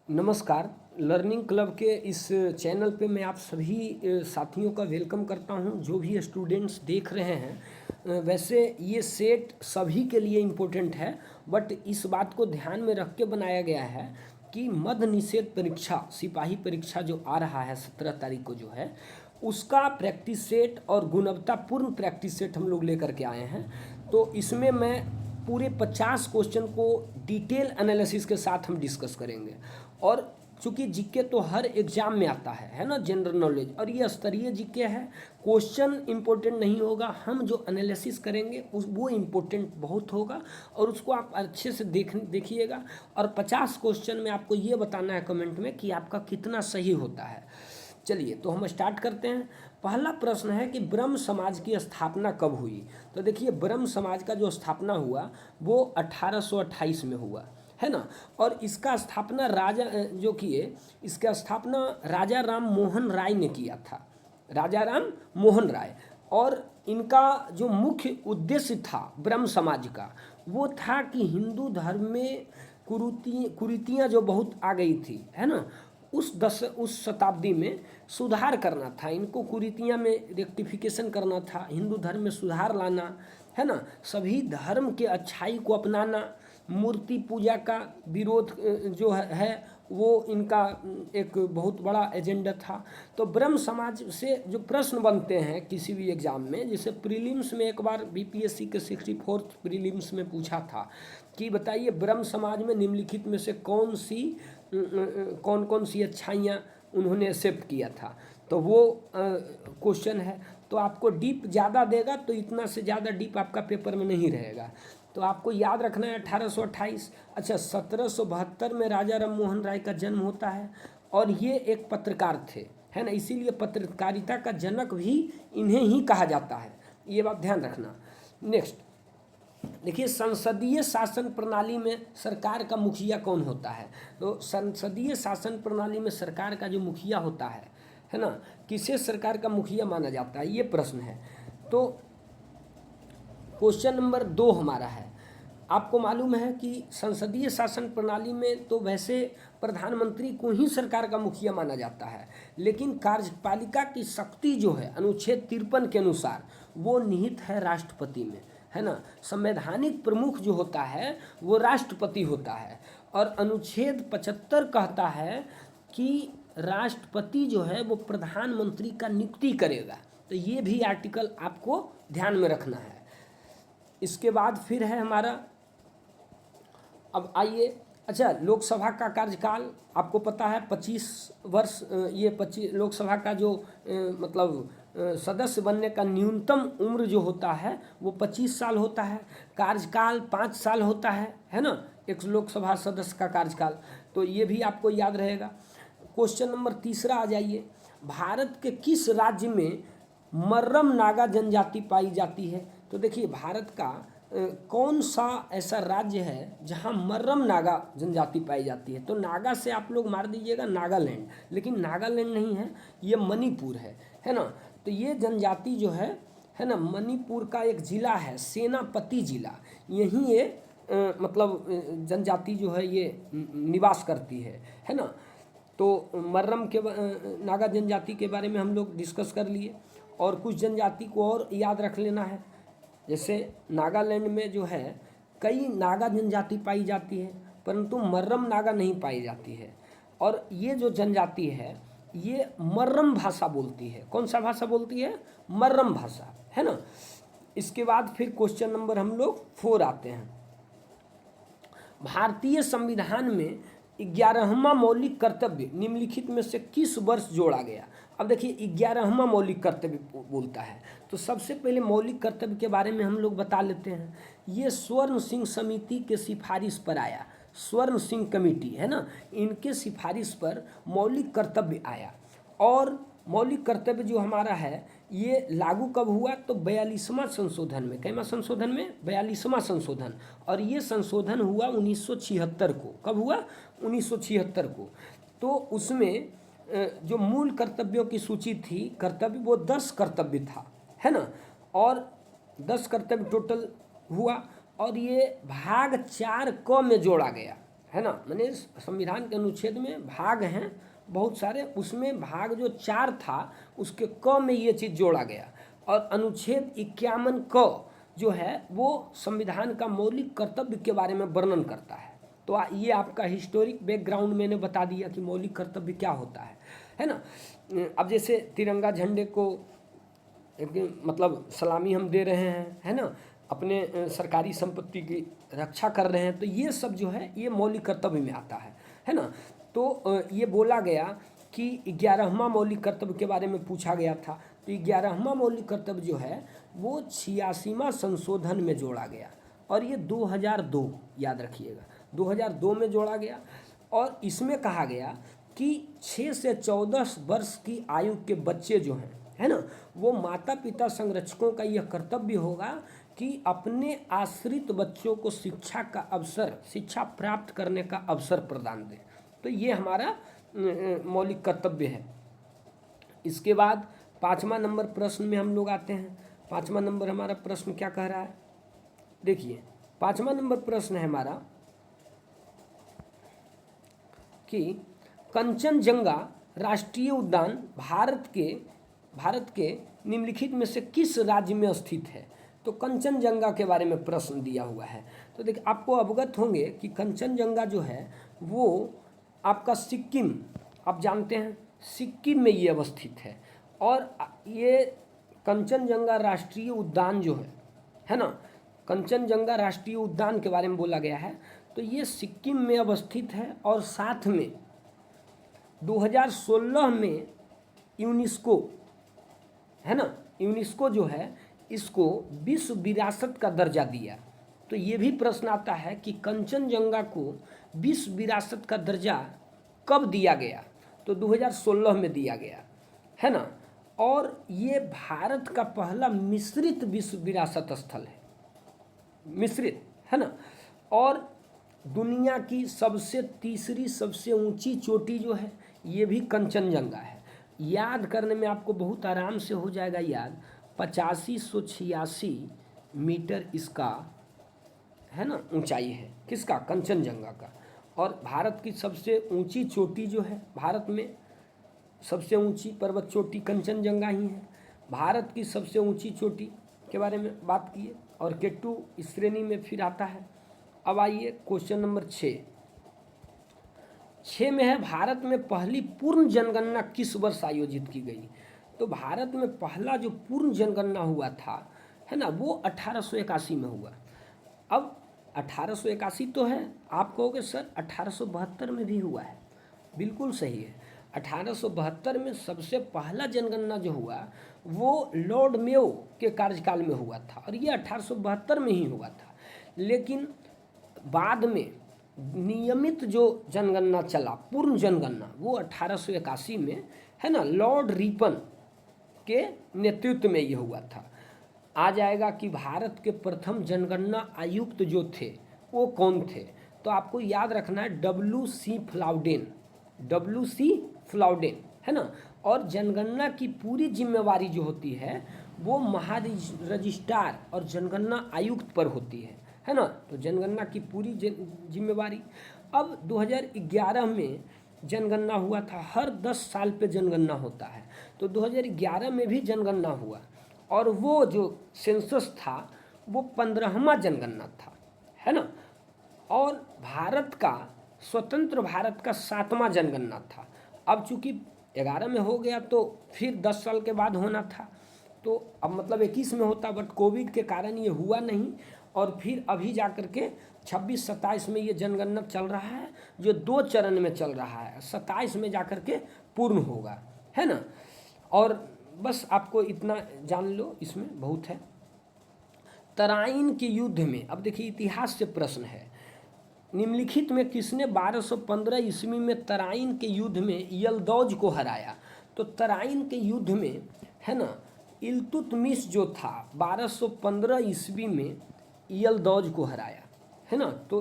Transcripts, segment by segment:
नमस्कार। Learning club के इस चैनल पे मैं आप सभी साथियों का वेलकम करता हूं, जो भी स्टूडेंट्स देख रहे हैं। वैसे ये सेट सभी के लिए इम्पोर्टेंट है, बट इस बात को ध्यान में रख के बनाया गया है कि मद्य निषेध परीक्षा, सिपाही परीक्षा जो आ रहा है 17 तारीख को जो है, उसका प्रैक्टिस सेट और गुणवत्तापूर्ण प्रैक्टिस सेट हम लोग लेकर के आए हैं। तो इसमें मैं पूरे 50 क्वेश्चन को डिटेल एनालिसिस के साथ हम डिस्कस करेंगे। और चूंकि जीके तो हर एग्जाम में आता है ना, जनरल नॉलेज, और ये स्तरीय जीके है। क्वेश्चन इंपॉर्टेंट नहीं होगा, हम जो एनालिसिस करेंगे वो इम्पोर्टेंट बहुत होगा, और उसको आप अच्छे से देखिएगा। और 50 क्वेश्चन में आपको ये बताना है कमेंट में कि आपका कितना सही होता है। चलिए, तो हम स्टार्ट करते हैं। पहला प्रश्न है कि ब्रह्म समाज की स्थापना कब हुई। तो देखिए, ब्रह्म समाज का जो स्थापना हुआ वो 1828 में हुआ, है ना। और इसका स्थापना इसका स्थापना राजा राम मोहन राय ने किया था, राजा राम मोहन राय। और इनका जो मुख्य उद्देश्य था ब्रह्म समाज का, वो था कि हिंदू धर्म में कुरीतियाँ जो बहुत आ गई थी, है ना, उस शताब्दी में सुधार करना था। इनको कुरीतियाँ में रेक्टिफिकेशन करना था, हिंदू धर्म में सुधार लाना, है ना, सभी धर्म के अच्छाई को अपनाना, मूर्ति पूजा का विरोध जो है वो इनका एक बहुत बड़ा एजेंडा था। तो ब्रह्म समाज से जो प्रश्न बनते हैं किसी भी एग्जाम में, जैसे प्रीलिम्स में एक बार बीपीएससी के 64th प्रीलिम्स में पूछा था कि बताइए ब्रह्म समाज में निम्नलिखित में से कौन कौन सी अच्छाइयाँ उन्होंने एक्सेप्ट किया था, तो वो क्वेश्चन है। तो आपको डीप ज़्यादा देगा, तो इतना से ज़्यादा डीप आपका पेपर में नहीं रहेगा। तो आपको याद रखना है 1828। अच्छा, 1772 में राजा राम मोहन राय का जन्म होता है, और ये एक पत्रकार थे, है ना, इसीलिए पत्रकारिता का जनक भी इन्हें ही कहा जाता है, ये बात ध्यान रखना। नेक्स्ट देखिए, संसदीय शासन प्रणाली में सरकार का मुखिया कौन होता है। तो संसदीय शासन प्रणाली में सरकार का जो मुखिया होता है ना, किसे सरकार का मुखिया माना जाता है, ये प्रश्न है। तो क्वेश्चन नंबर 2 हमारा है, आपको मालूम है कि संसदीय शासन प्रणाली में तो वैसे प्रधानमंत्री को ही सरकार का मुखिया माना जाता है, लेकिन कार्यपालिका की शक्ति जो है अनुच्छेद 53 के अनुसार वो निहित है राष्ट्रपति में, है ना। संवैधानिक प्रमुख जो होता है वो राष्ट्रपति होता है, और अनुच्छेद 75 कहता है कि राष्ट्रपति जो है वो प्रधानमंत्री का नियुक्ति करेगा। तो ये भी आर्टिकल आपको ध्यान में रखना है। इसके बाद फिर है हमारा, अब आइए, अच्छा, लोकसभा का कार्यकाल आपको पता है 25 वर्ष। ये 25 लोकसभा का जो सदस्य बनने का न्यूनतम उम्र जो होता है वो 25 साल होता है। कार्यकाल 5 साल होता है ना, एक लोकसभा सदस्य का कार्यकाल। तो ये भी आपको याद रहेगा। क्वेश्चन नंबर 3 आ जाइए, भारत के किस राज्य में मर्रम नागा जनजाति पाई जाती है। तो देखिए, भारत का कौन सा ऐसा राज्य है जहां मर्रम नागा जनजाति पाई जाती है। तो नागा से आप लोग मार दीजिएगा नागालैंड, लेकिन नागालैंड नहीं है, ये मणिपुर है ना। तो ये जनजाति जो है ना, मणिपुर का एक ज़िला है सेनापति ज़िला, यहीं ये जनजाति जो है ये निवास करती है ना। तो मर्रम के नागा जनजाति के बारे में हम लोग डिस्कस कर लिए, और कुछ जनजाति को और याद रख लेना है। जैसे नागालैंड में जो है कई नागा जनजाति पाई जाती है, परंतु मर्रम नागा नहीं पाई जाती है। और ये जो जनजाति है ये मर्रम भाषा बोलती है। कौन सा भाषा बोलती है? मर्रम भाषा, है ना। इसके बाद फिर क्वेश्चन नंबर हम लोग 4 आते हैं। भारतीय संविधान में 11वां मौलिक कर्तव्य निम्नलिखित में से किस वर्ष जोड़ा गया। अब देखिए, 11वां मौलिक कर्तव्य बोलता है, तो सबसे पहले मौलिक कर्तव्य के बारे में हम लोग बता लेते हैं। ये स्वर्ण सिंह समिति के सिफारिश पर आया, स्वर्ण सिंह कमेटी, है ना, इनके सिफारिश पर मौलिक कर्तव्य आया। और मौलिक कर्तव्य जो हमारा है ये लागू कब हुआ, तो 42वां संशोधन में। कैमा संशोधन में? 42वां संशोधन। और ये संशोधन हुआ 1976 को। कब हुआ? 1976 को। तो उसमें जो मूल कर्तव्यों की सूची थी, कर्तव्य, वो 10 कर्तव्य था, है ना। और 10 कर्तव्य टोटल हुआ, और ये भाग 4 क में जोड़ा गया, है ना, मैंने संविधान के अनुच्छेद में भाग हैं बहुत सारे, उसमें भाग जो 4 था उसके क में ये चीज़ जोड़ा गया, और अनुच्छेद 51 क जो है वो संविधान का मौलिक कर्तव्य के बारे में वर्णन करता है। तो ये आपका हिस्टोरिक बैकग्राउंड मैंने बता दिया कि मौलिक कर्तव्य क्या होता है ना। अब जैसे तिरंगा झंडे को मतलब सलामी हम दे रहे हैं, है ना, अपने सरकारी संपत्ति की रक्षा कर रहे हैं, तो ये सब जो है ये मौलिक कर्तव्य में आता है ना। तो ये बोला गया कि 11वां मौलिक कर्तव्य के बारे में पूछा गया था, तो 11वां मौलिक कर्तव्य जो है वो 86वां संशोधन में जोड़ा गया, और ये 2002, याद रखिएगा 2002 में जोड़ा गया। और इसमें कहा गया कि 6 से 14 वर्ष की आयु के बच्चे जो हैं, है ना, वो माता पिता संरक्षकों का यह कर्तव्य होगा कि अपने आश्रित बच्चों को शिक्षा प्राप्त करने का अवसर प्रदान दें। तो ये हमारा मौलिक कर्तव्य है। इसके बाद 5वां नंबर प्रश्न में हम लोग आते हैं। 5वां नंबर हमारा प्रश्न क्या कह रहा है, देखिए 5वां नंबर प्रश्न है हमारा कि कंचनजंगा राष्ट्रीय उद्यान भारत के निम्नलिखित में से किस राज्य में स्थित है। तो कंचनजंगा के बारे में प्रश्न दिया हुआ है। तो देखिए आपको अवगत होंगे कि कंचनजंगा जो है वो आपका सिक्किम, आप जानते हैं सिक्किम में ये अवस्थित है। और ये कंचनजंगा राष्ट्रीय उद्यान जो है ना, कंचनजंगा राष्ट्रीय उद्यान के बारे में बोला गया है, तो ये सिक्किम में अवस्थित है। और साथ में 2016 में यूनेस्को, है ना, यूनेस्को जो है इसको विश्व विरासत का दर्जा दिया। तो ये भी प्रश्न आता है कि कंचनजंगा को विश्व विरासत का दर्जा कब दिया गया, तो 2016 में दिया गया, है ना। और ये भारत का पहला मिश्रित विश्व विरासत स्थल है, मिश्रित, है ना। और दुनिया की तीसरी सबसे ऊंची चोटी जो है ये भी कंचनजंगा है। याद करने में आपको बहुत आराम से हो जाएगा याद, 8586 मीटर इसका, है ना, ऊंचाई है, किसका, कंचनजंगा का। और भारत की सबसे ऊंची चोटी जो है, भारत में सबसे ऊंची पर्वत चोटी कंचनजंगा ही है। भारत की सबसे ऊंची चोटी के बारे में बात की है, और K2 इस श्रेणी में फिर आता है। अब आइए क्वेश्चन नंबर 6 में है, भारत में पहली पूर्ण जनगणना किस वर्ष आयोजित की गई। तो भारत में पहला जो पूर्ण जनगणना हुआ था, है ना, वो 1881 में हुआ। अब 1881 तो है, आप कहोगे सर 1872 में भी हुआ है, बिल्कुल सही है। 1872 में सबसे पहला जनगणना जो हुआ वो लॉर्ड मेयो के कार्यकाल में हुआ था, और ये 1872 में ही हुआ था। लेकिन बाद में नियमित जो जनगणना चला, पूर्ण जनगणना, वो 1881 में, है ना, लॉर्ड रिपन के नेतृत्व में ये हुआ था। आ जाएगा कि भारत के प्रथम जनगणना आयुक्त जो थे वो कौन थे, तो आपको याद रखना है WC फ्लाउडेन, है ना। और जनगणना की पूरी जिम्मेवारी जो होती है वो महारजिस्ट्रार और जनगणना आयुक्त पर होती है ना। तो जनगणना की पूरी जिम्मेवारी। अब 2011 में जनगणना हुआ था, हर 10 साल पे जनगणना होता है, तो 2011 में भी जनगणना हुआ, और वो जो सेंसस था वो 15वां जनगणना था, है ना। और भारत का स्वतंत्र भारत का 7वां जनगणना था। अब चूंकि 11 में हो गया तो फिर 10 साल के बाद होना था, तो अब मतलब 21 में होता, बट कोविड के कारण ये हुआ नहीं। और फिर अभी जा कर के 26-27 में ये जनगणना चल रहा है, जो 2 चरण में चल रहा है, 27 में जा कर के पूर्ण होगा, है ना। और बस आपको इतना जान लो, इसमें बहुत है। तराइन के युद्ध में, अब देखिए इतिहास से प्रश्न है, निम्नलिखित में किसने 1215 ईस्वी में तराइन के युद्ध में यलदौज को हराया। तो तराइन के युद्ध में, है ना, इल्तुतमिश जो था 1215 ईस्वी में यलदौज को हराया, है ना। तो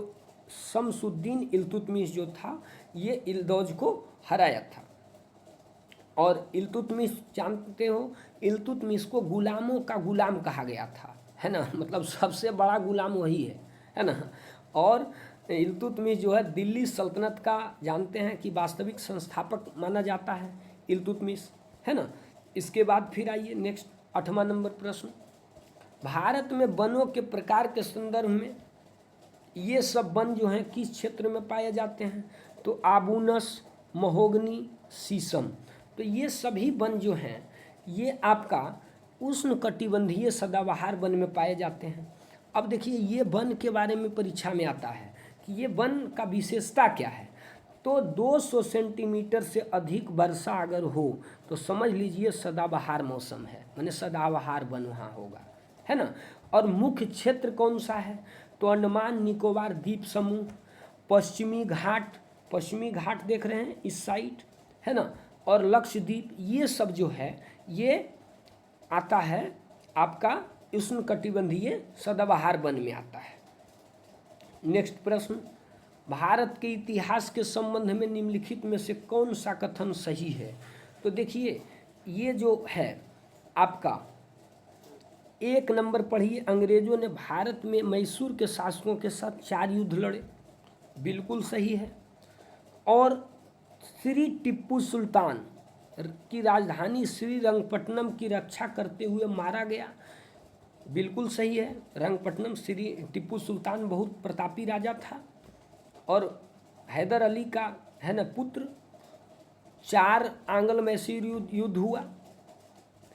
शमसुद्दीन इल्तुतमिश जो था ये यलदौज को हराया था। और इल्तुतमिश जानते हो, इल्तुतमिश को गुलामों का गुलाम कहा गया था, है ना, मतलब सबसे बड़ा गुलाम वही है ना। और इल्तुतमिश जो है दिल्ली सल्तनत का जानते हैं कि वास्तविक संस्थापक माना जाता है इल्तुतमिश, है ना। इसके बाद फिर आइए नेक्स्ट 8वां नंबर प्रश्न, भारत में वनों के प्रकार के संदर्भ में ये सब वन जो हैं किस क्षेत्र में पाए जाते हैं, तो आबूनस, महोगनी, शीशम। तो ये सभी वन जो हैं ये आपका उष्णकटिबंधीय सदाबहार वन में पाए जाते हैं। अब देखिए ये वन के बारे में परीक्षा में आता है कि ये वन का विशेषता क्या है, तो 200 सेंटीमीटर से अधिक वर्षा अगर हो तो समझ लीजिए सदाबहार मौसम है, माने सदाबहार वन वहाँ होगा, है ना। और मुख्य क्षेत्र कौन सा है, तो अंडमान निकोबार द्वीप समूह, पश्चिमी घाट देख रहे हैं इस साइड, है ना, और लक्षद्वीप, ये सब जो है ये आता है आपका उष्णकटिबंधीय सदाबहार वन में आता है। नेक्स्ट प्रश्न, भारत के इतिहास के संबंध में निम्नलिखित में से कौन सा कथन सही है, तो देखिए ये जो है आपका 1 नंबर पढ़िए, अंग्रेजों ने भारत में मैसूर के शासकों के साथ 4 युद्ध लड़े, बिल्कुल सही है। और श्री टिप्पू सुल्तान की राजधानी श्रीरंगपट्टनम की रक्षा करते हुए मारा गया, बिल्कुल सही है। रंगपट्टनम श्री टिप्पू सुल्तान बहुत प्रतापी राजा था और हैदर अली का है न पुत्र। 4 आंग्ल मैसूर युद्ध हुआ,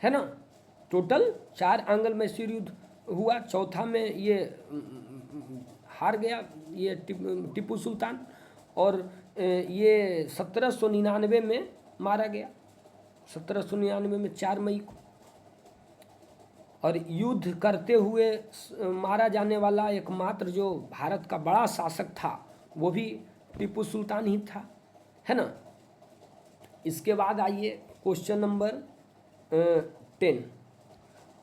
है ना, टोटल 4 आंग्ल मैसूर युद्ध हुआ, चौथा में ये हार गया ये टिप्पू सुल्तान, और ये 1799 में मारा गया, 1799 में 4 मई को। और युद्ध करते हुए मारा जाने वाला एकमात्र जो भारत का बड़ा शासक था वो भी टिप्पू सुल्तान ही था, है ना। इसके बाद आइए क्वेश्चन नंबर 10,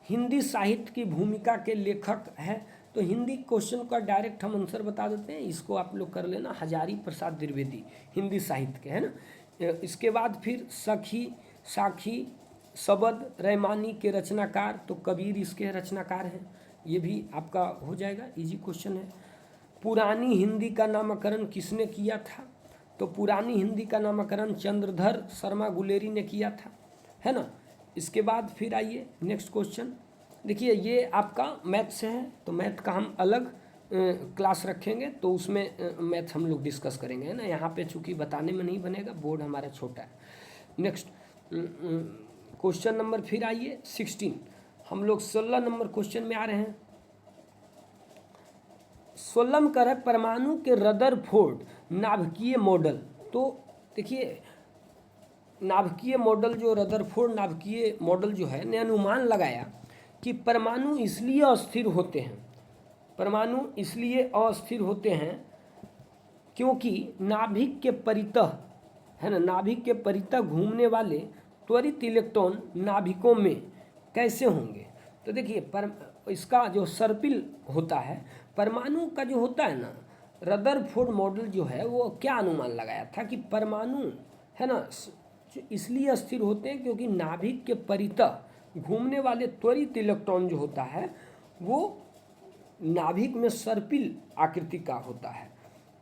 हिंदी साहित्य की भूमिका के लेखक है, तो हिंदी क्वेश्चन का डायरेक्ट हम आंसर बता देते हैं, इसको आप लोग कर लेना, हजारी प्रसाद द्विवेदी हिंदी साहित्य के, है ना। इसके बाद फिर सखी, साखी, सबद, रैमानी के रचनाकार, तो कबीर इसके रचनाकार हैं, ये भी आपका हो जाएगा, इजी क्वेश्चन है। पुरानी हिंदी का नामकरण किसने किया था, तो पुरानी हिंदी का नामकरण चंद्रधर शर्मा गुलेरी ने किया था, है ना। इसके बाद फिर आइए नेक्स्ट क्वेश्चन, देखिए ये आपका मैथ से है, तो मैथ का हम अलग क्लास रखेंगे, तो उसमें मैथ हम लोग डिस्कस करेंगे, है ना। यहाँ पे चूँकि बताने में नहीं बनेगा, बोर्ड हमारा छोटा है। नेक्स्ट क्वेश्चन नंबर फिर आइए 16, हम लोग 16 नंबर क्वेश्चन में आ रहे हैं। 16 का है परमाणु के रदरफोर्ड नाभिकीय मॉडल, तो देखिए नाभिकीय मॉडल जो रदरफोर्ड नाभिकीय मॉडल जो है ने अनुमान लगाया कि परमाणु इसलिए अस्थिर होते हैं, परमाणु इसलिए अस्थिर होते हैं क्योंकि नाभिक के परितः, है ना, नाभिक के परितः घूमने वाले त्वरित इलेक्ट्रॉन नाभिकों में कैसे होंगे, तो देखिए इसका जो सर्पिल होता है परमाणु का जो होता है ना, रदरफोर्ड मॉडल जो है वो क्या अनुमान लगाया था कि परमाणु, है ना, इसलिए अस्थिर होते हैं क्योंकि नाभिक के परितः घूमने वाले त्वरित इलेक्ट्रॉन जो होता है वो नाभिक में सर्पिल आकृति का होता है।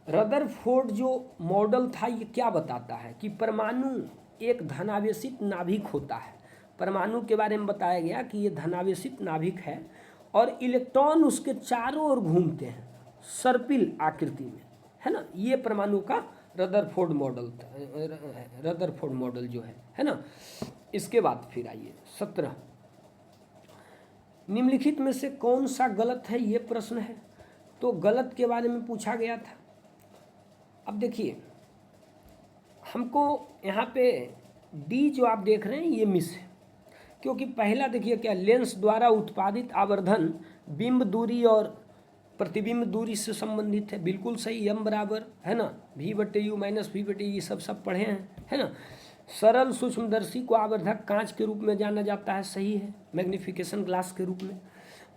रदरफोर्ड जो मॉडल था ये क्या बताता है कि परमाणु एक धनावेशित नाभिक होता है, परमाणु के बारे में बताया गया कि ये धनावेशित नाभिक है और इलेक्ट्रॉन उसके चारों ओर घूमते हैं सर्पिल आकृति में, है ना। ये परमाणु का रदरफोर्ड मॉडल, रदरफोर्ड मॉडल जो है ना। इसके बाद फिर आइए 17, निम्नलिखित में से कौन सा गलत है, ये प्रश्न है, तो गलत के बारे में पूछा गया था। अब देखिए हमको यहाँ पे डी जो आप देख रहे हैं ये मिस है, क्योंकि पहला देखिए क्या, लेंस द्वारा उत्पादित आवर्धन बिंब दूरी और प्रतिबिंब दूरी से संबंधित है, बिल्कुल सही, m बराबर, है ना, v/u माइनस v/e, ये सब पढ़े हैं, है ना। सरल सूक्ष्मदर्शी को आवर्धक कांच के रूप में जाना जाता है, सही है, मैग्निफिकेशन ग्लास के रूप में।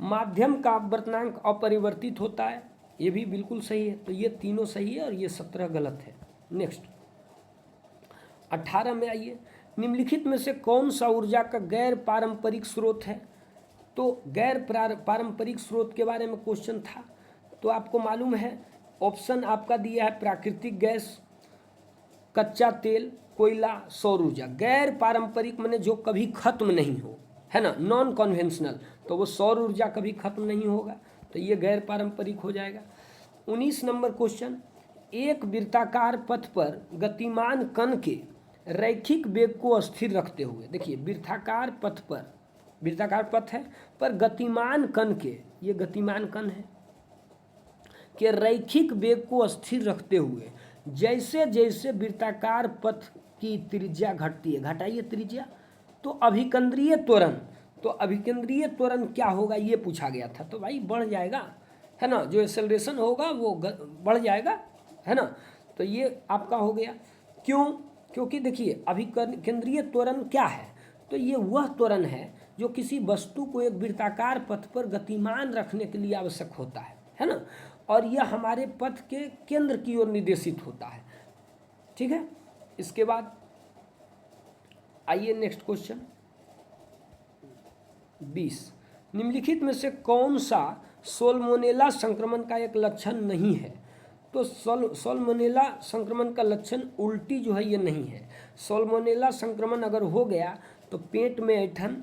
माध्यम का अपवर्तनांक अपरिवर्तित होता है, ये भी बिल्कुल सही है, तो ये तीनों सही है और ये 17 गलत है। नेक्स्ट 18 में आइए, निम्नलिखित में से कौन सा ऊर्जा का गैर पारंपरिक स्रोत है, तो गैर पारंपरिक स्रोत के बारे में क्वेश्चन था, तो आपको मालूम है ऑप्शन आपका दिया है प्राकृतिक गैस, कच्चा तेल, कोयला, सौर ऊर्जा। गैर पारंपरिक माने जो कभी खत्म नहीं हो, है ना, नॉन कन्वेंशनल, तो वो सौर ऊर्जा कभी खत्म नहीं होगा, तो ये गैर पारंपरिक हो जाएगा। 19 नंबर क्वेश्चन, एक वृत्ताकार पथ पर गतिमान कण के रैखिक वेग को स्थिर रखते हुए, देखिए वृत्ताकार पथ पर, वृत्ताकार पथ है पर गतिमान कण के, ये गतिमान कण है, के रैखिक वेग को स्थिर रखते हुए जैसे जैसे वृत्ताकार पथ की त्रिज्या घटती है, घटाइए त्रिज्या, तो अभिकेंद्रीय त्वरण, तो अभिकेंद्रीय त्वरण क्या होगा ये पूछा गया था, तो भाई बढ़ जाएगा, है ना, जो एक्सेलरेशन होगा वो बढ़ जाएगा, है ना, तो ये आपका हो गया। क्यों? क्योंकि देखिए अभिकेंद्रीय त्वरण क्या है, तो ये वह त्वरण है जो किसी वस्तु को एक वृत्ताकार पथ पर गतिमान रखने के लिए आवश्यक होता है ना, और यह हमारे पथ के केंद्र की ओर निर्देशित होता है, ठीक है। इसके बाद आइए नेक्स्ट क्वेश्चन 20, निम्नलिखित में से कौन सा सोल्मोनेला संक्रमण का एक लक्षण नहीं है, तो सोल्मोनेला संक्रमण का लक्षण उल्टी जो है ये नहीं है। सोल्मोनेला संक्रमण अगर हो गया तो पेट में ऐंठन,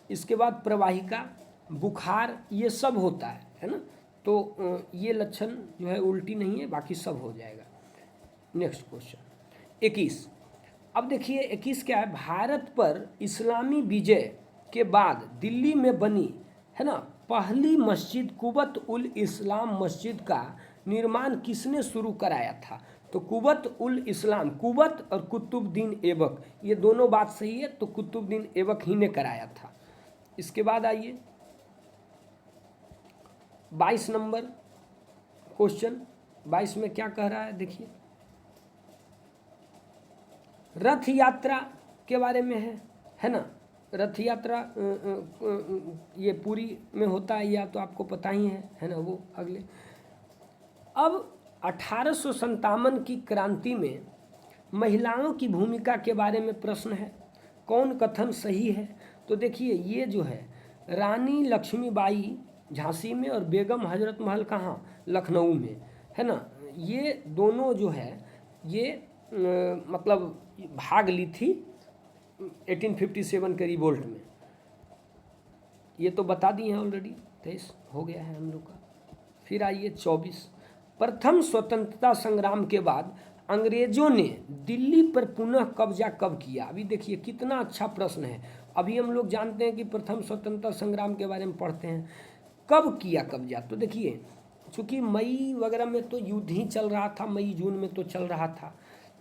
इसके बाद प्रवाहिका, बुखार, ये सब होता है ना, तो ये लक्षण जो है उल्टी नहीं है, बाकी सब हो जाएगा। नेक्स्ट क्वेश्चन 21, अब देखिए 21 क्या है, भारत पर इस्लामी विजय के बाद दिल्ली में बनी, है ना, पहली मस्जिद कुबत उल इस्लाम मस्जिद का निर्माण किसने शुरू कराया था, तो कुबत उल इस्लाम, कुबत और कुतुबुद्दीन ऐबक, ये दोनों बात सही है, तो कुतुबुद्दीन ऐबक ही ने कराया था। इसके बाद आइए 22 नंबर क्वेश्चन, 22 में क्या कह रहा है, देखिए रथ यात्रा के बारे में है ना, रथ यात्रा ये पुरी में होता है, या तो आपको पता ही है ना, वो अगले। अब 1857 की क्रांति में महिलाओं की भूमिका के बारे में प्रश्न है, कौन कथन सही है, तो देखिए ये जो है रानी लक्ष्मीबाई झांसी में और बेगम हजरत महल कहाँ, लखनऊ में, है ना, ये दोनों जो है ये मतलब भाग ली थी 1857 के रिवोल्ट में, ये तो बता दिए हैं ऑलरेडी, 23 हो गया है हम लोग का। फिर आइए 24, प्रथम स्वतंत्रता संग्राम के बाद अंग्रेजों ने दिल्ली पर पुनः कब्जा कब किया, अभी देखिए कितना अच्छा प्रश्न है। अभी हम लोग जानते हैं कि प्रथम स्वतंत्रता संग्राम के बारे में पढ़ते हैं, कब किया कब्जा, तो देखिए चूँकि मई वगैरह में तो युद्ध ही चल रहा था, मई जून में तो चल रहा था,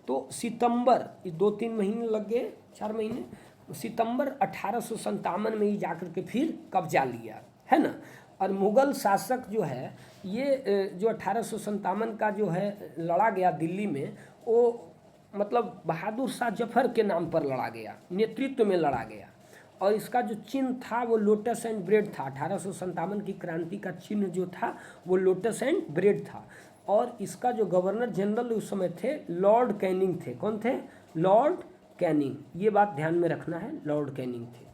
तो सितंबर, 2-3 महीने लग गए, 4 महीने, सितंबर 1857 में ही जाकर के फिर कब्जा लिया, है ना। और मुग़ल शासक जो है ये जो 1857 का जो है लड़ा गया दिल्ली में, वो मतलब बहादुर शाह जफर के नाम पर लड़ा गया, नेतृत्व में लड़ा गया, और इसका जो चिन्ह था वो लोटस एंड ब्रेड था। 1857 की क्रांति का चिन्ह जो था वो लोटस एंड ब्रेड था, और इसका जो गवर्नर जनरल उस समय थे लॉर्ड कैनिंग थे। कौन थे? लॉर्ड कैनिंग, ये बात ध्यान में रखना है, लॉर्ड कैनिंग थे।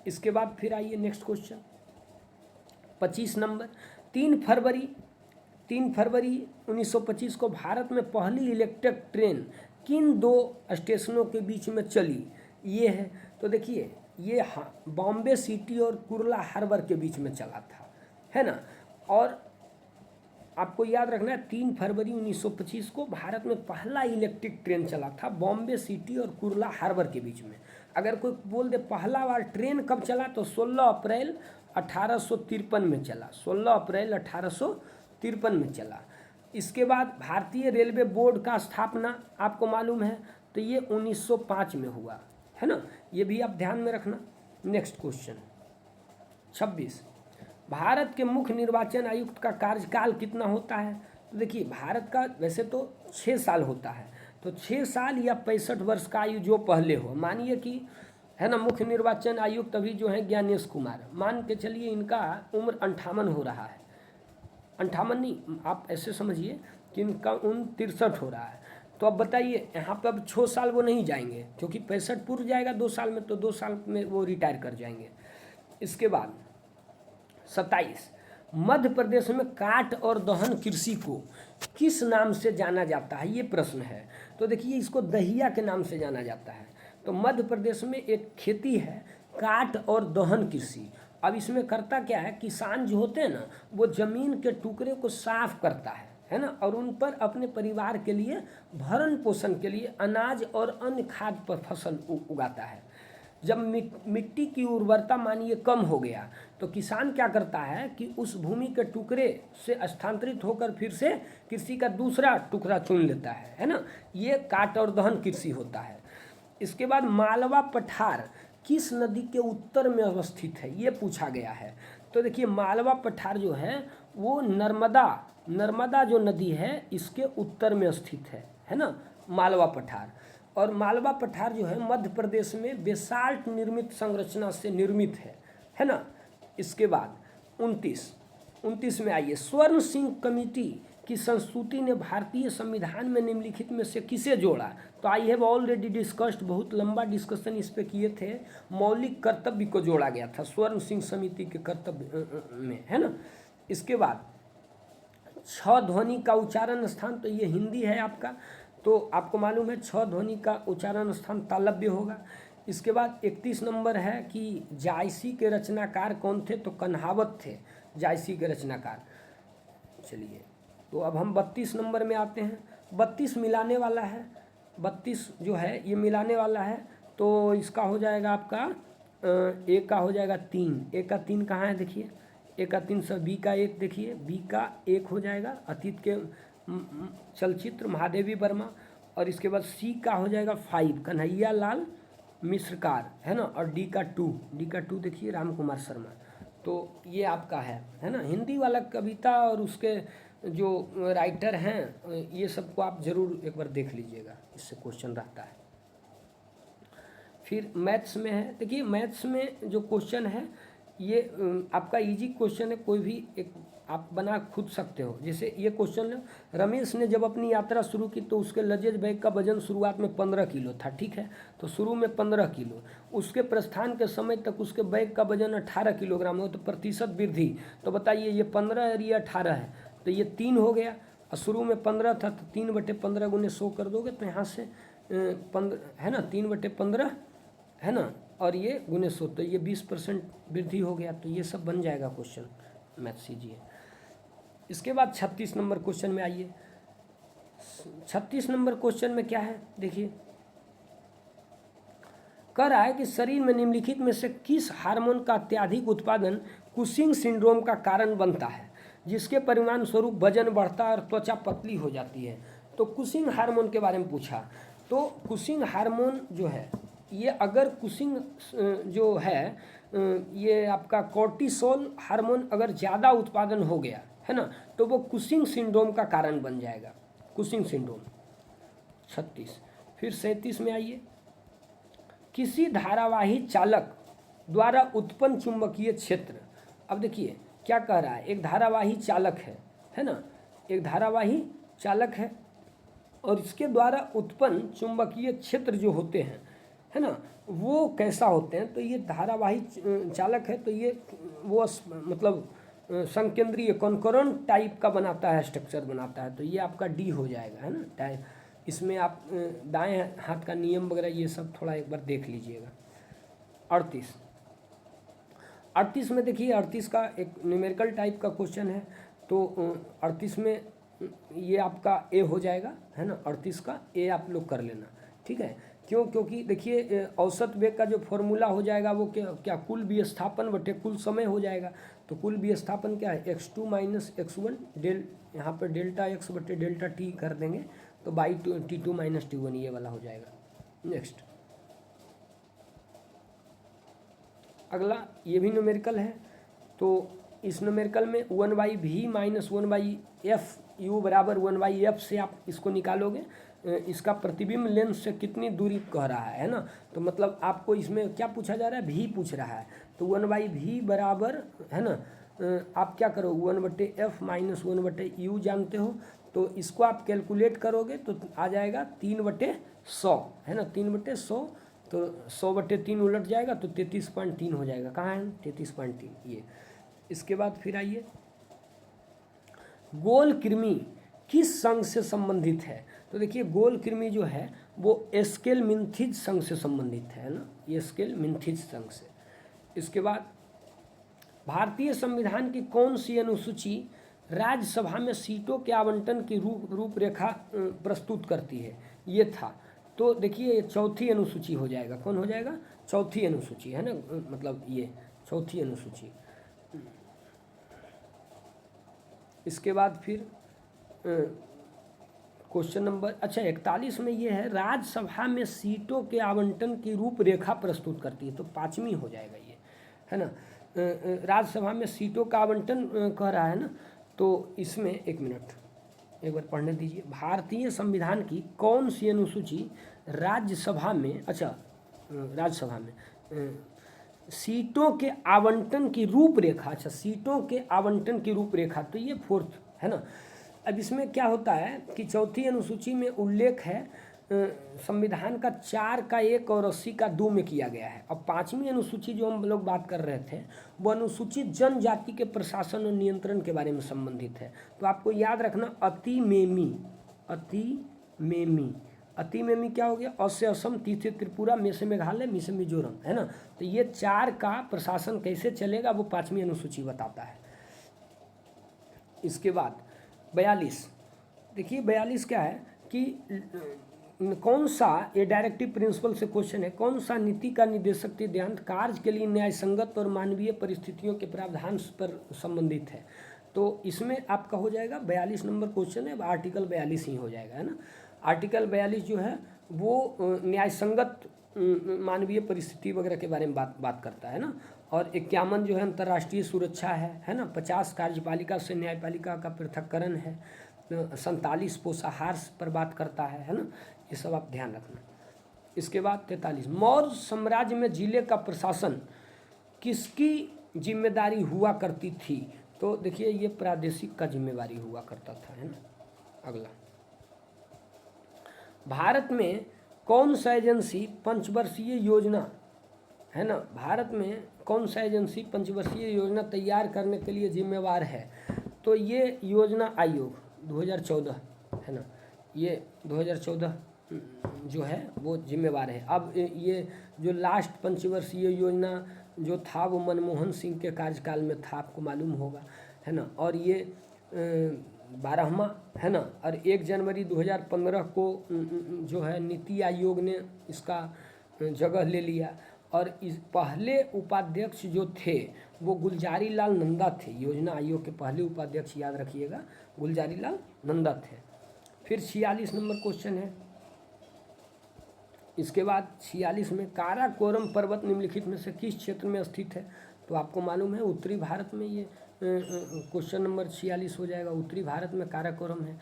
इसके बाद फिर आइए नेक्स्ट क्वेश्चन 25 नंबर, 3 फरवरी 1925 को भारत में पहली इलेक्ट्रिक ट्रेन किन 2 स्टेशनों के बीच में चली, ये है, तो देखिए ये बॉम्बे सिटी और कुर्ला हार्बर के बीच में चला था, है ना। और आपको याद रखना है 3 फरवरी 1925 को भारत में पहला इलेक्ट्रिक ट्रेन चला था बॉम्बे सिटी और कुर्ला हार्बर के बीच में। अगर कोई बोल दे पहला बार ट्रेन कब चला, तो 16 अप्रैल 1853 में चला, 16 अप्रैल 1853 में चला। इसके बाद भारतीय रेलवे बोर्ड का स्थापना आपको मालूम है, तो ये 1905 में हुआ, है ना, ये भी आप ध्यान में रखना। नेक्स्ट क्वेश्चन 26, भारत के मुख्य निर्वाचन आयुक्त का कार्यकाल कितना होता है, तो देखिए भारत का वैसे तो 6 साल होता है, तो 6 साल या 65 वर्ष का आयु जो पहले हो, मानिए कि, है ना, मुख्य निर्वाचन आयुक्त अभी जो है ज्ञानेश कुमार, मान के चलिए इनका उम्र 58 हो रहा है, 58 नहीं, आप ऐसे समझिए कि इनका उम्र 63 हो रहा है, तो अब बताइए यहाँ पर अब 6 साल वो नहीं जाएंगे, क्योंकि 65 पूर्व जाएगा 2 साल में, तो 2 साल में वो रिटायर कर जाएंगे। इसके बाद 27, मध्य प्रदेश में काट और दहन कृषि को किस नाम से जाना जाता है, ये प्रश्न है। तो देखिए इसको दहिया के नाम से जाना जाता है। तो मध्य प्रदेश में एक खेती है काट और दहन कृषि। अब इसमें करता क्या है, किसान जो होते हैं ना वो ज़मीन के टुकड़े को साफ करता है ना, और उन पर अपने परिवार के लिए भरण पोषण के लिए अनाज और अन्य खाद्य पर फसल उगाता है। जब मिट्टी की उर्वरता मानिए कम हो गया तो किसान क्या करता है कि उस भूमि के टुकड़े से स्थानांतरित होकर फिर से कृषि का दूसरा टुकड़ा चुन लेता है ना। ये काट और दहन कृषि होता है। इसके बाद मालवा पठार किस नदी के उत्तर में अवस्थित है, ये पूछा गया है। तो देखिए मालवा पठार जो है वो नर्मदा जो नदी है इसके उत्तर में स्थित है ना मालवा पठार। और मालवा पठार जो है मध्य प्रदेश में बेसाल्ट निर्मित संरचना से निर्मित है ना। इसके बाद 29 में आइए, स्वर्ण सिंह कमेटी की संस्तुति ने भारतीय संविधान में निम्नलिखित में से किसे जोड़ा। तो आई हैव ऑलरेडी डिस्कस्ड, बहुत लंबा डिस्कशन इस पे किए थे। मौलिक कर्तव्य को जोड़ा गया था स्वर्ण सिंह समिति के कर्तव्य में, है ना। इसके बाद 6 ध्वनि का उच्चारण स्थान, तो ये हिंदी है आपका, तो आपको मालूम है 6 ध्वनि का उच्चारण स्थान तालव्य होगा। इसके बाद 31 नंबर है कि जायसी के रचनाकार कौन थे, तो कन्हावत थे जायसी के रचनाकार। चलिए तो अब हम 32 नंबर में आते हैं। 32 मिलाने वाला है, 32 जो है ये मिलाने वाला है, तो इसका हो जाएगा आपका ए का हो जाएगा 3, ए का 3 कहाँ है देखिए, ए का 3 सब, बी का 1 देखिए, बी का 1 हो जाएगा अतीत के चलचित्र महादेवी वर्मा। और इसके बाद सी का हो जाएगा 5 कन्हैया लाल मिश्रकार, है ना। और डी का 2 देखिए राम कुमार शर्मा। तो ये आपका है ना। हिंदी वाला कविता और उसके जो राइटर हैं ये सबको आप जरूर एक बार देख लीजिएगा, इससे क्वेश्चन रहता है। फिर मैथ्स में है, देखिए मैथ्स में जो क्वेश्चन है ये आपका इजी क्वेश्चन है, कोई भी एक आप बना खुद सकते हो। जैसे ये क्वेश्चन, रमेश ने जब अपनी यात्रा शुरू की तो उसके लगेज बैग का वजन शुरुआत में 15 किलो था, ठीक है। तो शुरू में 15 किलो, उसके प्रस्थान के समय तक उसके बैग का वजन 18 किलोग्राम हो, तो प्रतिशत वृद्धि। तो बताइए ये 15 और ये 18 है, तो ये 3 हो गया। और शुरू में 15 था तो 3/15 गुने 100 कर दोगे तो यहाँ से 15 है ना, 3/15 है ना, और ये गुने 100, तो ये 20% वृद्धि हो गया। तो ये सब बन जाएगा क्वेश्चन, मैथ कीजिए। इसके बाद 36 नंबर क्वेश्चन में आइए। 36 नंबर क्वेश्चन में क्या है देखिए, कह रहा है कि शरीर में निम्नलिखित में से किस हार्मोन का अत्यधिक उत्पादन कुशिंग सिंड्रोम का कारण बनता है, जिसके परिणाम स्वरूप वजन बढ़ता है और त्वचा पतली हो जाती है। तो कुशिंग हार्मोन के बारे में पूछा। तो कुशिंग हार्मोन जो है ये, अगर कुशिंग जो है ये आपका कोर्टिसोल हार्मोन अगर ज़्यादा उत्पादन हो गया है ना, तो वो कुशिंग सिंड्रोम का कारण बन जाएगा, कुशिंग सिंड्रोम। 36 फिर 37 में आइए, किसी धारावाही चालक द्वारा उत्पन्न चुंबकीय क्षेत्र। अब देखिए क्या कह रहा है, एक धारावाही चालक है ना, एक धारावाही चालक है और इसके द्वारा उत्पन्न चुंबकीय क्षेत्र जो होते हैं है ना, वो कैसा होते हैं। तो ये धारावाही चालक है, तो ये वो मतलब संकेंद्रीय कॉन्करेंट टाइप का बनाता है, स्ट्रक्चर बनाता है। तो ये आपका डी हो जाएगा, है ना। इसमें आप दाएं हाथ का नियम वगैरह ये सब थोड़ा एक बार देख लीजिएगा। 38 में देखिए, 38 का एक न्यूमेरिकल टाइप का क्वेश्चन है। तो 38 में ये आपका ए हो जाएगा, है ना। 38 का ए आप लोग कर लेना, ठीक है। क्यों, क्योंकि देखिए औसत वेग का जो फॉर्मूला हो जाएगा वो क्या कुल विस्थापन बटे कुल समय हो जाएगा। तो कुल विस्थापन क्या है, x2 - x1 यहाँ पर डेल्टा x बटे डेल्टा t कर देंगे, तो बाई t2 - t1 ये वाला हो जाएगा। नेक्स्ट अगला, ये भी न्यूमेरिकल है। तो इस न्यूमेरिकल में 1/v - 1/f u बराबर 1/f से आप इसको निकालोगे। इसका प्रतिबिंब लेंस से कितनी दूरी कह रहा है ना। तो मतलब आपको इसमें क्या पूछा जा रहा है, v पूछ रहा है। तो 1/v बराबर है ना, आप क्या करो 1/f - 1/u जानते हो, तो इसको आप कैलकुलेट करोगे तो आ जाएगा 3/100, है ना। 3/100, तो 100/3 उलट जाएगा तो 33.3 हो जाएगा। कहाँ है 33.3 ये। इसके बाद फिर आइए गोल कृमि किस संघ से संबंधित है? तो देखिए गोल कृमि जो है वो एस्केलमिंथिज संघ से संबंधित है ना, ये एस्केलमिंथिज संघ से। इसके बाद भारतीय संविधान की कौन सी अनुसूची राज्यसभा में सीटों के आवंटन की रूपरेखा प्रस्तुत करती है? ये था, तो देखिए ये चौथी अनुसूची हो जाएगा। कौन हो जाएगा? चौथी अनुसूची है ना, मतलब ये चौथी अनुसूची। इसके बाद फिर क्वेश्चन नंबर 41 में ये है, राज्यसभा में सीटों के आवंटन की रूपरेखा प्रस्तुत करती है, तो 5वीं हो जाएगा ये, है ना। राज्यसभा में सीटों का आवंटन कह रहा है ना, तो इसमें एक मिनट एक बार पढ़ने दीजिए। भारतीय संविधान की कौन सी अनुसूची राज्यसभा में, राज्यसभा में सीटों के आवंटन की रूपरेखा, सीटों के आवंटन की रूपरेखा, तो ये 4th है ना। अब इसमें क्या होता है कि चौथी अनुसूची में उल्लेख है संविधान का 4 का 1 और 80 का 2 में किया गया है। अब 5वीं अनुसूची जो हम लोग बात कर रहे थे वो अनुसूचित जनजाति के प्रशासन और नियंत्रण के बारे में संबंधित है। तो आपको याद रखना अतिमेमी क्या हो गया? अ से असम, ती से त्रिपुरा, मे से मेघालय, मी से मिजोरम, है ना। तो ये 4 का प्रशासन कैसे चलेगा वो 5वीं अनुसूची बताता है। इसके बाद 42, देखिए 42 क्या है कि कौन सा, ये डायरेक्टिव प्रिंसिपल से क्वेश्चन है, कौन सा नीति का निर्देशक सिद्धांत कार्य के लिए न्याय संगत और मानवीय परिस्थितियों के प्रावधान पर संबंधित है? तो इसमें आपका हो जाएगा 42 नंबर क्वेश्चन है, आर्टिकल 42 ही हो जाएगा, है ना। आर्टिकल 42 जो है वो न्याय संगत मानवीय परिस्थिति वगैरह के बारे में बात करता है ना। और 51 जो है अंतर्राष्ट्रीय सुरक्षा है ना। 50 कार्यपालिका से न्यायपालिका का पृथक्करण है। 47 पोषाहार पर बात करता है ना। ये सब आप ध्यान रखना। इसके बाद 43, मौर्य साम्राज्य में जिले का प्रशासन किसकी जिम्मेदारी हुआ करती थी? तो देखिए ये प्रादेशिक का जिम्मेवारी हुआ करता था, है ना। अगला, भारत में कौन सा एजेंसी पंचवर्षीय योजना, है ना, भारत में कौन सा एजेंसी पंचवर्षीय योजना तैयार करने के लिए जिम्मेवार है? तो ये योजना आयोग 2014, है ना, ये 2014 जो है वो जिम्मेवार है। अब ये जो लास्ट पंचवर्षीय योजना जो था वो मनमोहन सिंह के कार्यकाल में था, आपको मालूम होगा, है ना। और ये 12वां, है ना। और 1 जनवरी 2015 को जो है नीति आयोग ने इसका जगह ले लिया। और इस पहले उपाध्यक्ष जो थे वो गुलजारी लाल नंदा थे। योजना आयोग के पहले उपाध्यक्ष याद रखिएगा, गुलजारी लाल नंदा थे। फिर 46 नंबर क्वेश्चन है। इसके बाद 46 में काराकोरम पर्वत निम्नलिखित में से किस क्षेत्र में स्थित है? तो आपको मालूम है उत्तरी भारत में ये क्वेश्चन नंबर 46 हो जाएगा। उत्तरी भारत में काराकोरम है।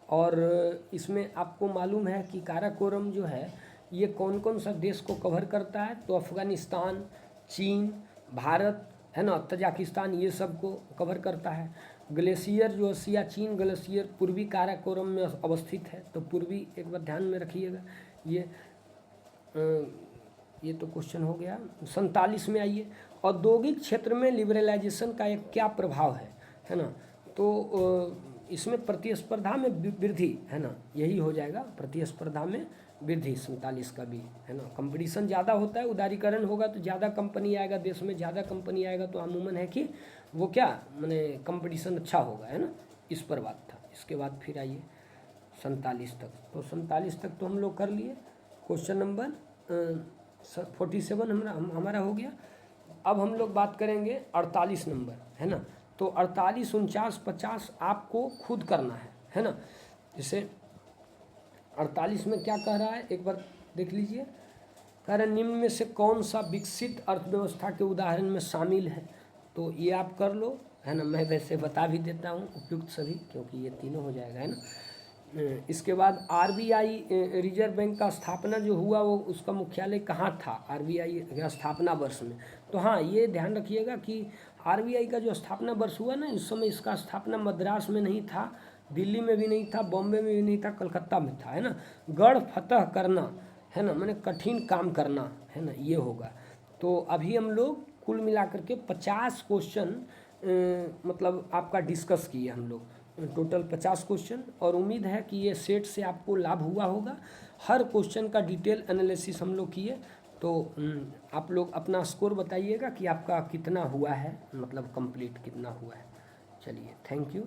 और इसमें आपको मालूम है कि काराकोरम जो है ये कौन कौन सा देश को कवर करता है? तो अफ़गानिस्तान, चीन, भारत, है ना, तजाकिस्तान, ये सब को कवर करता है। ग्लेशियर जो सियाचिन ग्लेशियर पूर्वी काराकोरम में अवस्थित है। तो पूर्वी एक बार ध्यान में रखिएगा। ये तो क्वेश्चन हो गया। 47 में आइए, औद्योगिक क्षेत्र में लिबरलाइजेशन का एक क्या प्रभाव है ना। तो इसमें प्रतिस्पर्धा में वृद्धि, है ना, यही हो जाएगा, प्रतिस्पर्धा में वृद्धि 47 का भी, है ना। कंपटीशन ज़्यादा होता है, उदारीकरण होगा तो ज़्यादा कंपनी आएगा, देश में ज़्यादा कंपनी आएगा तो अमूमन है कि वो क्या माने कंपटीशन अच्छा होगा, है ना। इस पर बात था। इसके बाद फिर आइए 47 तक। तो 47 तक तो हम लोग कर लिए। क्वेश्चन नंबर 47 हमारा हो गया। अब हम लोग बात करेंगे 48 नंबर, है ना। तो 48, 49, 50 आपको खुद करना है ना। जैसे 48 में क्या कह रहा है एक बार देख लीजिए। कह रहे निम्न में से कौन सा विकसित अर्थव्यवस्था के उदाहरण में शामिल है? तो ये आप कर लो, है ना। मैं वैसे बता भी देता हूँ उपयुक्त सभी, क्योंकि ये तीनों हो जाएगा, है ना। इसके बाद आरबीआई रिजर्व बैंक का स्थापना जो हुआ वो उसका मुख्यालय कहाँ था आरबीआई स्थापना वर्ष में? तो हाँ, ये ध्यान रखिएगा कि आरबीआई का जो स्थापना वर्ष हुआ ना, इस समय इसका स्थापना मद्रास में नहीं था, दिल्ली में भी नहीं था, बॉम्बे में भी नहीं था, कलकत्ता में था, है ना। गढ़ फतह करना, है ना, माने कठिन काम करना, है ना, ये होगा। तो अभी हम लोग कुल मिलाकर के 50 क्वेश्चन मतलब आपका डिस्कस किए हम लोग। टोटल 50 क्वेश्चन, और उम्मीद है कि ये सेट से आपको लाभ हुआ होगा। हर क्वेश्चन का डिटेल एनालिसिस हम लोग किए, तो आप लोग अपना स्कोर बताइएगा कि आपका कितना हुआ है, मतलब कंप्लीट कितना हुआ है। चलिए, थैंक यू।